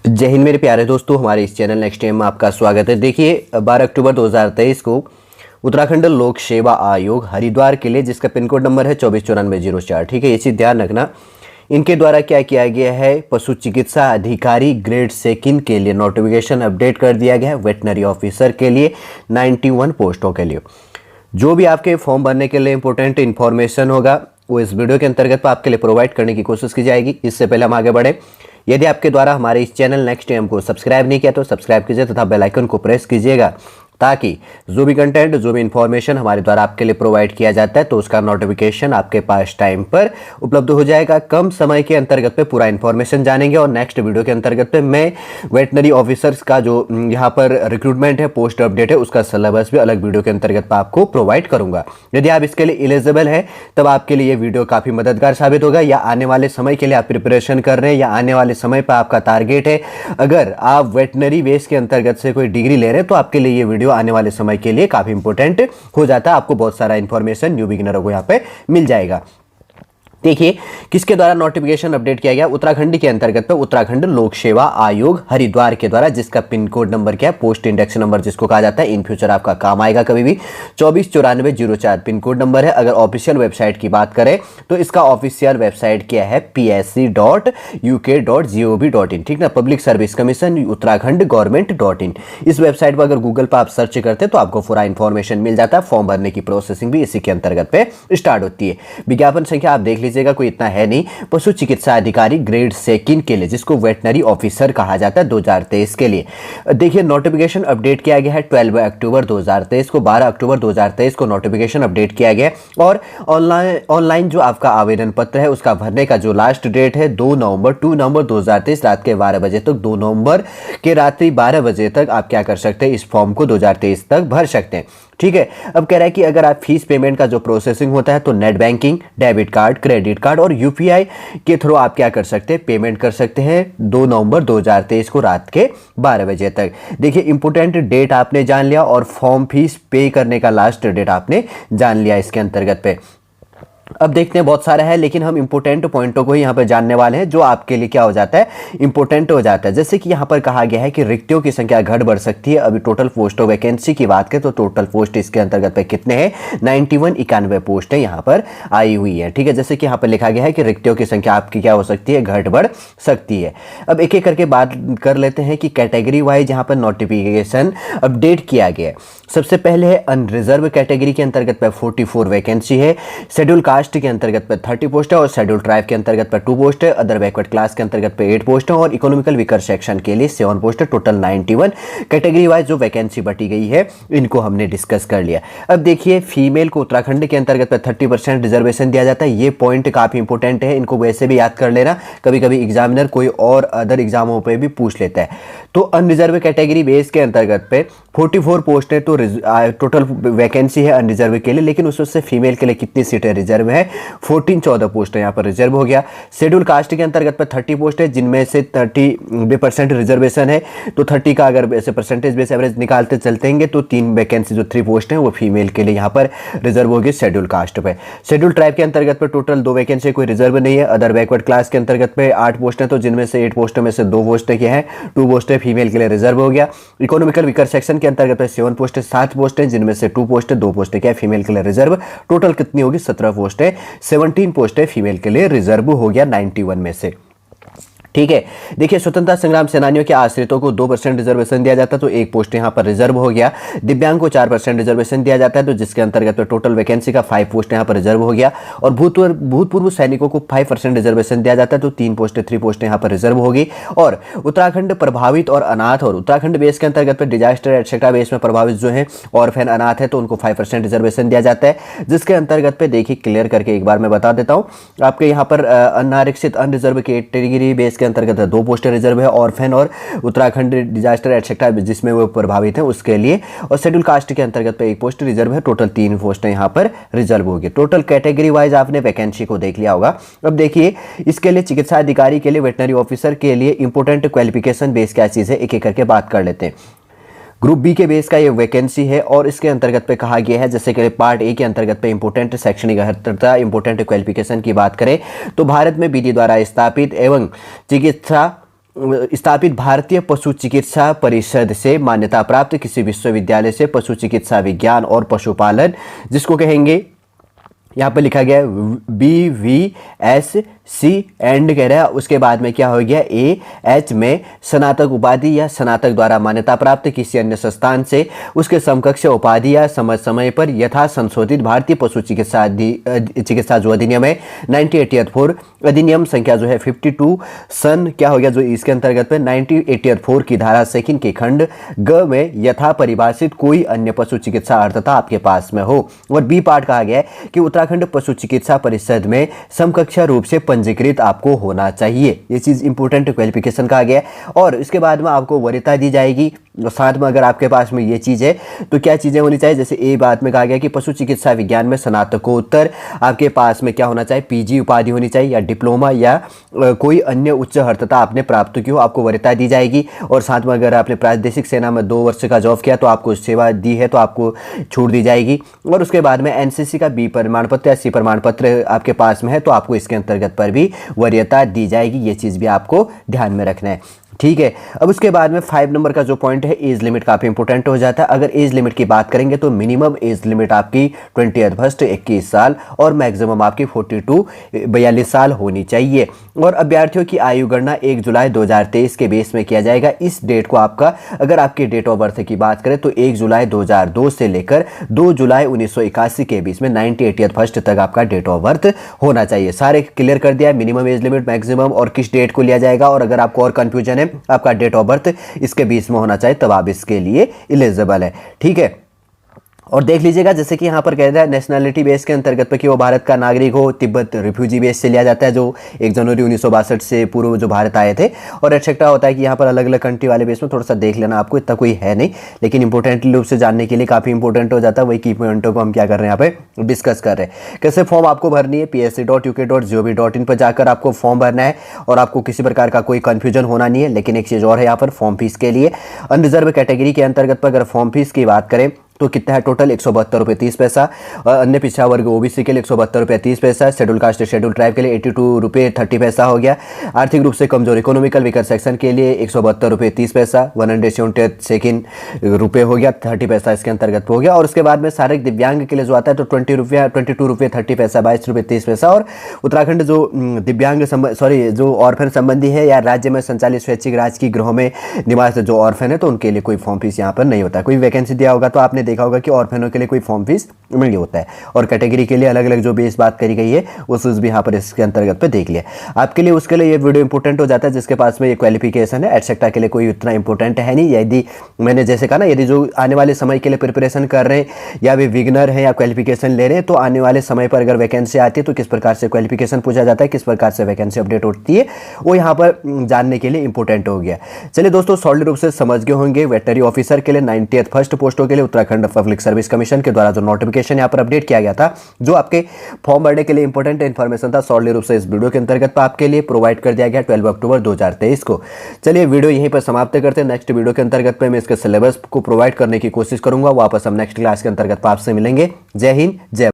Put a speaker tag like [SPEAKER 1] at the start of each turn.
[SPEAKER 1] जय हिंद मेरे प्यारे दोस्तों, हमारे इस चैनल नेक्स्ट टाइम में आपका स्वागत है। देखिए 12 अक्टूबर 2023 को उत्तराखंड लोक सेवा आयोग हरिद्वार के लिए, जिसका पिन कोड नंबर है 249404, ठीक है, ये चीज़ ध्यान रखना। इनके द्वारा क्या किया गया है, पशु चिकित्सा अधिकारी ग्रेड सेकंड के लिए नोटिफिकेशन अपडेट कर दिया गया है। वेटनरी ऑफिसर के लिए 91 पोस्टों के लिए जो भी आपके फॉर्म भरने के लिए इंपॉर्टेंट इन्फॉर्मेशन होगा वो इस वीडियो के अंतर्गत आपके लिए प्रोवाइड करने की कोशिश की जाएगी। इससे पहले हम आगे बढ़े, यदि आपके द्वारा हमारे इस चैनल नेक्स्ट टाइम को सब्सक्राइब नहीं किया तो सब्सक्राइब कीजिए तथा बेल आइकन को प्रेस कीजिएगा, ताकि जो भी कंटेंट, जो भी इंफॉर्मेशन हमारे द्वारा आपके लिए प्रोवाइड किया जाता है तो उसका नोटिफिकेशन आपके पास टाइम पर उपलब्ध हो जाएगा। कम समय के अंतर्गत पे पूरा इंफॉर्मेशन जानेंगे और नेक्स्ट वीडियो के अंतर्गत पे मैं वेटनरी ऑफिसर्स का जो यहाँ पर रिक्रूटमेंट है, पोस्ट अपडेट है, उसका सिलेबस भी अलग वीडियो के अंतर्गत आपको प्रोवाइड करूंगा। यदि आप इसके लिए एलिजिबल है तब आपके लिए ये वीडियो काफ़ी मददगार साबित होगा, या आने वाले समय के लिए आप प्रिपरेशन कर रहे हैं या आने वाले समय पर आपका टारगेट है, अगर आप वेटनरी बेस के अंतर्गत से कोई डिग्री ले रहे हैं तो आपके लिए ये वीडियो आने वाले समय के लिए काफी इंपॉर्टेंट हो जाता है। आपको बहुत सारा इंफॉर्मेशन न्यू बिगिनरों को यहाँ पे मिल जाएगा। देखिए किसके द्वारा नोटिफिकेशन अपडेट किया गया, उत्तराखंड के अंतर्गत पे उत्तराखंड लोक सेवा आयोग हरिद्वार के द्वारा, जिसका पिन कोड नंबर क्या है, पोस्ट इंडेक्स नंबर जिसको कहा जाता है, इन फ्यूचर आपका काम आएगा कभी भी, 249404 पिन कोड नंबर है। अगर ऑफिशियल वेबसाइट की बात करें तो इसका ऑफिशियल वेबसाइट क्या है, psc.uk.gov.in, ठीक ना, पब्लिक सर्विस कमीशन उत्तराखंड गवर्नमेंट.in। इस वेबसाइट पर अगर गूगल पर आप सर्च करते हैं तो आपको पूरा इंफॉर्मेशन मिल जाता है। फॉर्म भरने की प्रोसेसिंग भी इसी के अंतर्गत पे स्टार्ट होती है। विज्ञापन संख्या आप देख लीजिए, कोई इतना है नहीं। पशु चिकित्सा अधिकारी ग्रेड सेकंड के लिए, जिसको वेटनरी ऑफिसर कहा जाता है, 2023 के लिए। देखिए नोटिफिकेशन अपडेट किया गया है 12 अक्टूबर 2023 को, 12 अक्टूबर 2023 को नोटिफिकेशन अपडेट किया गया। और ऑनलाइन जो आपका आवेदन पत्र है उसका भरने का जो लास्ट डेट है 2 नवंबर 2023 रात के 12 बजे तक, 2 नवंबर के रात्रि 12 बजे तक आप क्या कर सकते हैं, इस फॉर्म को 2023 तक भर सकते हैं, ठीक है। अब कह रहा है कि अगर आप फीस पेमेंट का जो प्रोसेसिंग होता है तो net banking, debit card, credit card और यूपीआई के थ्रू आप क्या कर सकते हैं, पेमेंट कर सकते हैं 2 नवंबर 2023 को रात के 12 बजे तक। देखिए इंपोर्टेंट डेट आपने जान लिया और फॉर्म फीस पे करने का लास्ट डेट आपने जान लिया इसके अंतर्गत पे। अब देखते हैं, बहुत सारा है लेकिन हम इंपोर्टेंट पॉइंटों को ही यहाँ पर जानने वाले हैं जो आपके लिए क्या हो जाता है, इंपोर्टेंट हो जाता है। जैसे कि यहाँ पर कहा गया है कि रिक्तियों की संख्या घट बढ़ सकती है। अभी टोटल पोस्ट ऑफ वैकेंसी की बात करें तो टोटल पोस्ट इसके अंतर्गत पे कितने हैं, 91 पोस्ट है यहाँ पर आई हुई है, ठीक है। जैसे कि यहाँ पर लिखा गया है कि रिक्तियों की संख्या आपकी क्या हो सकती है, घट बढ़ सकती है। अब एक एक करके बात कर लेते हैं कि कैटेगरी वाइज यहाँ पर नोटिफिकेशन अपडेट किया गया। सबसे पहले है अनरिजर्व कैटेगरी के अंतर्गत पे 44 वैकेंसी है, शेड्यूल कास्ट के अंतर्गत पे 30 पोस्ट है और शेड्यूल ट्राइब के अंतर्गत पे 2 पोस्ट है, अदर बैकवर्ड क्लास के अंतर्गत पे 8 पोस्ट है और इकोनॉमिकल वीकर सेक्शन के लिए 7 पोस्ट है। टोटल 91 कैटेगरी वाइज जो वैकेंसी बटी गई है इनको हमने डिस्कस कर लिया। अब देखिए फीमेल को उत्तराखंड के अंतर्गत पे 30% रिजर्वेशन दिया जाता है। ये पॉइंट काफी इंपॉर्टेंट है, इनको वैसे भी याद कर लेना, कभी कभी एग्जामिनर कोई और अदर एग्जामों पर भी पूछ लेता है। तो अनरिजर्व कैटेगरी बेस के अंतर्गत पे 44 पोस्ट है, तो टोटल वैकेंसी है अनरिजर्व के लिए, लेकिन उससे फीमेल के लिए कितनी सीटें रिजर्व है, 14 पोस्ट है यहाँ पर रिजर्व हो गया। शेड्यूल कास्ट के अंतर्गत पर 30 पोस्ट है जिनमें से 30% रिजर्वेशन है, तो 30 का अगर ऐसे परसेंटेज बेस एवरेज निकालते चलते हैं तो 3 वैकेंसी जो 3 पोस्ट हैं वो फीमेल के लिए यहाँ पर रिजर्व होगी शेड्यूल कास्ट पे। शेड्यूल ट्राइब के अंतर्गत पर टोटल 2 वैकेंसी कोई रिजर्व नहीं है। अदर बैकवर्ड क्लास के अंतर्गत पे 8 पोस्ट है, तो जिनमें से 8 पोस्टों में से 2 पोस्ट क्या है, 2 पोस्ट फीमेल के लिए रिजर्व हो गया। इकोनॉमिकल वीकर सेक्शन के अंतर्गत 7 पोस्ट 7 पोस्ट है, जिनमें से 2 पोस्ट 2 पोस्ट क्या है फीमेल के लिए रिजर्व। टोटल कितनी होगी, 17 पोस्ट है, 17 पोस्ट है फीमेल के लिए रिजर्व हो गया 91 में से, ठीक है। देखिए स्वतंत्रता संग्राम सेनानियों के आश्रितों को 2% रिजर्वेशन दिया जाता है, तो 1 पोस्ट यहाँ पर रिजर्व हो गया। दिव्यांग को 4% रिजर्वेशन दिया जाता है, तो जिसके अंतर्गत टोटल वैकेंसी का 5 पोस्ट यहाँ पर रिजर्व हो गया। और भूतपूर्व सैनिकों को 5% रिजर्वेशन दिया जाता है, तो 3 पोस्ट यहाँ पर रिजर्व होगी। और उत्तराखंड प्रभावित और अनाथ और उत्तराखंड बेस के अंतर्गत डिजास्टर एटसेट्रा बेस में प्रभावित जो है ऑर्फेन अनाथ है, तो उनको 5% रिजर्वेशन दिया जाता है। जिसके अंतर्गत पे देखिए क्लियर करके एक बार मैं बता देता हूँ आपके यहाँ पर अनारक्षित अनरिजर्व कैटेगरी बेस के अंतर्गत 2 पोस्ट रिजर्व है, ऑर्फेन और उत्तराखंड डिजास्टर एटसेट्रा जिसमें वो प्रभावित है उसके लिए। और शेड्यूल कास्ट के अंतर्गत पे 1 पोस्ट रिजर्व है, टोटल 3 पोस्ट यहाँ पर रिजर्व होगी। टोटल कैटेगरी वाइज आपने वैकेंसी को देख लिया होगा। अब देखिए इसके लिए चिकित्सा अधिकारी के लिए, वेटनरी ऑफिसर के लिए इंपोर्टेंट क्वालिफिकेशन बेस क्या चीज़ है, एक एक करके बात कर लेते हैं। ग्रुप बी के बेस का ये वैकेंसी है और इसके अंतर्गत पे कहा गया है, जैसे कि पार्ट ए के अंतर्गत पे इंपोर्टेंट शैक्षणिक अर्हता, इंपोर्टेंट क्वालिफिकेशन की बात करें तो भारत में विधि द्वारा स्थापित एवं चिकित्सा स्थापित भारतीय पशु चिकित्सा परिषद से मान्यता प्राप्त किसी विश्वविद्यालय से पशु चिकित्सा विज्ञान और पशुपालन, जिसको कहेंगे यहाँ पर लिखा गया BVSC एंड कह रहा है। उसके बाद में क्या हो गया AH में स्नातक उपाधि या स्नातक द्वारा मान्यता प्राप्त किसी अन्य संस्थान से उसके समकक्ष उपाधि या समय पर यथा संशोधित भारतीय पशु चिकित्सा जो अधिनियम है 1984 अधिनियम संख्या जो है 52 सन क्या हो गया जो इसके अंतर्गत पे 1984 की धारा सेकंड के खंड ग में यथा परिभाषित कोई अन्य पशु चिकित्सा अर्थता आपके पास में हो। और बी पार्ट कहा गया है कि उत्तराखंड पशु चिकित्सा परिषद में समकक्ष रूप से पंजीकृत आपको होना चाहिए। ये चीज इंपोर्टेंट क्वालिफिकेशन कहा गया है। और इसके बाद में आपको वरीयता दी जाएगी। साथ में अगर आपके पास में ये चीज़ है तो क्या चीज़ें होनी चाहिए, जैसे ए बात में कहा गया कि पशु चिकित्सा विज्ञान में स्नातकोत्तर आपके पास में क्या होना चाहिए, PG उपाधि होनी चाहिए या डिप्लोमा या कोई अन्य उच्च अर्हता आपने प्राप्त की हो, आपको वरीयता दी जाएगी। और साथ में अगर आपने प्रादेशिक सेना में 2 वर्ष का जॉब किया तो आपको सेवा दी है तो आपको छूट दी जाएगी। और उसके बाद में NCC का B प्रमाण पत्र या C प्रमाण पत्र आपके पास में है तो आपको इसके अंतर्गत पर भी वरीयता दी जाएगी। ये चीज़ भी आपको ध्यान में रखना है, ठीक है। अब उसके बाद में 5 नंबर का जो पॉइंट है एज लिमिट काफ़ी इंपॉर्टेंट हो जाता है। अगर एज लिमिट की बात करेंगे तो मिनिमम एज लिमिट आपकी 20 फर्स्ट 21 साल और मैक्सिमम आपकी 42 साल होनी चाहिए। और अभ्यर्थियों की आयु गणना 1 जुलाई 2023 के बेस में किया जाएगा। इस डेट को आपका अगर आपकी डेट ऑफ बर्थ की बात करें तो 1 जुलाई 2002 से लेकर 2 जुलाई 1981 के बीच में 90 फर्स्ट तक आपका डेट ऑफ बर्थ होना चाहिए। सारे क्लियर कर दिया है, मिनिमम एज लिमिट, मैक्सिमम और किस डेट को लिया जाएगा। और अगर आपको और कंफ्यूजन है आपका डेट ऑफ बर्थ इसके बीच में होना चाहिए तब आप इसके लिए एलिजिबल है, ठीक है। और देख लीजिएगा जैसे कि यहाँ पर कह रहा है नेशनैलिटी बेस के अंतर्गत पर कि वो भारत का नागरिक हो, तिब्बत रिफ्यूजी बेस से लिया जाता है जो 1 जनवरी 1962 से पूर्व जो भारत आए थे। और एक्सेट्रा होता है कि यहाँ पर अलग अलग कंट्री वाले बेस में थोड़ा सा देख लेना, आपको इतना कोई है नहीं लेकिन इंपॉर्टेंट रूप से जानने के लिए काफ़ी इंपॉर्टेंट हो जाता है। वही की पॉइंटों को हम क्या कर रहे हैं यहाँ पे डिस्कस कर रहे हैं। कैसे फॉर्म आपको भरनी है, psc.uk.gov.in पर जाकर आपको फॉर्म भरना है और आपको किसी प्रकार का कोई कन्फ्यूजन होना नहीं है। लेकिन एक चीज़ और है यहाँ पर फॉर्म फीस के लिए, अनरिजर्व कैटेगरी के अंतर्गत पर अगर फॉर्म फीस की बात करें तो कितना है टोटल 172 रुपये 30 पैसा। अन्य पिछड़ा वर्ग OBC के लिए 172 रुपये 30 पैसा। शेड्यूल कास्ट शेड्यूल ट्राइब के लिए 82 रुपये 30 पैसा हो गया। आर्थिक रूप से कमजोर इकोनॉमिकल वीकर सेक्शन के लिए 172 रुपये 30 पैसा। 172 रुपये हो गया, 30 पैसा इसके अंतर्गत हो गया। और उसके बाद में शारीरिक दिव्यांग के लिए जो आता है तो 22 रुपये 30 पैसा, 22 रुपये 30 पैसा। और उत्तराखंड जो दिव्यांग जो ऑर्फन संबंधी है या राज्य में संचालित स्वैच्छिक राजकीय गृहों में निवास जो ऑर्फन है तो उनके लिए कोई फॉर्म फीस यहाँ पर नहीं होता। कोई वैकेंसी दिया होगा तो आपने देखा होगा कि ऑर्फेनों के लिए कोई फॉर्म फीस नहीं होता है। और कैटेगरी के लिए अलग अलग जो बेस बात करी गई है उस भी यहाँ पर इसके अंतर्गत पे देख लिया आपके लिए। उसके लिए ये वीडियो इंपॉर्टेंट हो जाता है जिसके पास में ये क्वालिफिकेशन है। एटसेट्रा के लिए कोई उतना इंपॉर्टेंट है नहीं। यदि मैंने जैसे कहा ना, यदि जो आने वाले समय के लिए प्रिपरेशन कर रहे हैं या वे विग्नर हैं या क्वालिफिकेशन ले रहे हैं तो आने वाले समय पर अगर वैकेंसी आती है तो किस प्रकार से क्वालिफिकेशन पूछा जाता है, किस प्रकार से वैकेंसी अपडेट होती है, वो यहाँ पर जानने के लिए इंपॉर्टेंट हो गया। चलिए दोस्तों, सॉलिड रूप से समझ गए होंगे वेटनरी ऑफिसर के लिए 90th फर्स्ट पोस्टों के लिए उत्तराखंड पब्लिक सर्विस कमीशन के द्वारा जो नोटिफिकेशन यहाँ पर अपडेट किया गया था, जो आपके फॉर्म भरने के लिए इंपॉर्टेंट इन्फॉर्मेशन था, सॉलिड रूप से इस वीडियो के अंतर्गत आपके लिए प्रोवाइड कर दिया गया 12 अक्टूबर 2023 को। चलिए वीडियो यहीं पर समाप्त करते हैं। नेक्स्ट वीडियो के अंतर्गत मैं इसके सिलेबस को प्रोवाइड करने की कोशिश करूंगा। वापस हम नेक्स्ट क्लास के अंतर्गत आपसे मिलेंगे। जय हिंद, जय